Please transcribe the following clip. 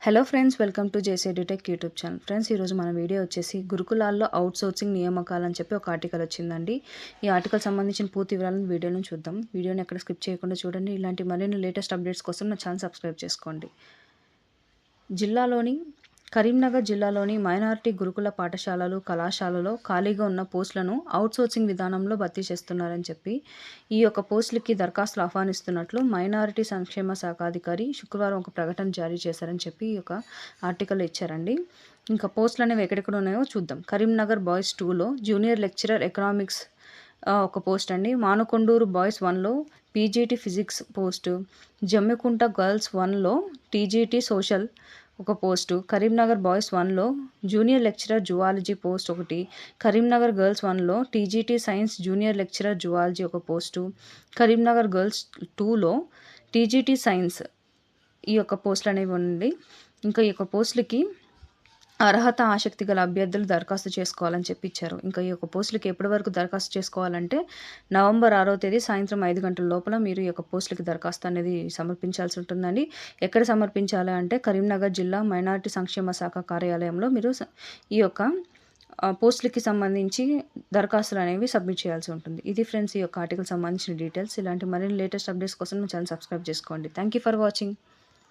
Hello friends, welcome to JCD tech YouTube channel. Friends, ఈరోజు మన video వచ్చేసి గురుకులాల్లో అవుట్సోర్సింగ్ నియామకాలు అని చెప్పి ఒక ఆర్టికల్ వచ్చిందండి. ఈ ఆర్టికల్ సంబంధించిన పూర్తి వివరాలను వీడియోను చూద్దాం. వీడియోని ఎక్కడ స్కిప్ చేయకుండా చూడండి. ఇలాంటి మరిన్ని లేటెస్ట్ అప్డేట్స్ కోసం నా ఛానల్ సబ్స్క్రైబ్ చేసుకోండి. కరీంనగర్ జిల్లాలోని మైనారిటీ గురుకుల పాఠశాలలు, కళాశాలలో ఖాళీగా ఉన్న పోస్టులను అవుట్సోర్సింగ్ విధానంలో భర్తీ చేస్తున్నారని చెప్పి ఈ యొక్క పోస్టులకి దరఖాస్తులు ఆహ్వానిస్తున్నట్లు మైనారిటీ సంక్షేమ శాఖ అధికారి శుక్రవారం ఒక ప్రకటన జారీ చేశారని చెప్పి ఈ యొక్క ఆర్టికల్ ఇచ్చారండి. ఇంకా పోస్టులు అనేవి ఎక్కడెక్కడ ఉన్నాయో చూద్దాం. కరీంనగర్ బాయ్స్ 2లో జూనియర్ లెక్చరర్ ఎకనామిక్స్ ఒక పోస్ట్ అండి. మానుకొండూరు బాయ్స్ 1లో PGT physics post, Jammikunta girls 1లో టీజీటీ సోషల్ ఒక పోస్టు, కరీంనగర్ బాయ్స్ 1లో జూనియర్ లెక్చరర్ జువాలజీ పోస్ట్ ఒకటి, కరీంనగర్ గర్ల్స్ 1లో TGT science junior lecturer zoology ఒక పోస్టు, కరీంనగర్ గర్ల్స్ 2లో టీజీటీ సైన్స్ ఈ యొక్క పోస్టులు అనేవి ఉండి. ఇంకా ఈ యొక్క పోస్టులకి అర్హత ఆసక్తి గల అభ్యర్థులు దరఖాస్తు చేసుకోవాలని చెప్పి ఇచ్చారు. ఇంకా ఈ యొక్క పోస్టులకి ఎప్పటి వరకు దరఖాస్తు చేసుకోవాలంటే నవంబర్ 6వ తేదీ సాయంత్రం 5 గంటల లోపల మీరు ఈ యొక్క పోస్టులకి దరఖాస్తు అనేది సమర్పించాల్సి ఉంటుందండి. ఎక్కడ సమర్పించాలి అంటే కరీంనగర్ జిల్లా మైనారిటీ సంక్షేమ శాఖ కార్యాలయంలో మీరు ఈ యొక్క పోస్టులకి సంబంధించి దరఖాస్తులు అనేవి సబ్మిట్ చేయాల్సి ఉంటుంది. ఇది ఫ్రెండ్స్ ఈ యొక్క ఆర్టికల్ సంబంధించిన డీటెయిల్స్. ఇలాంటి మరిన్ని లేటెస్ట్ అప్డేట్స్ కోసం నా ఛానల్ సబ్స్క్రైబ్ చేసుకోండి. Thank you for watching.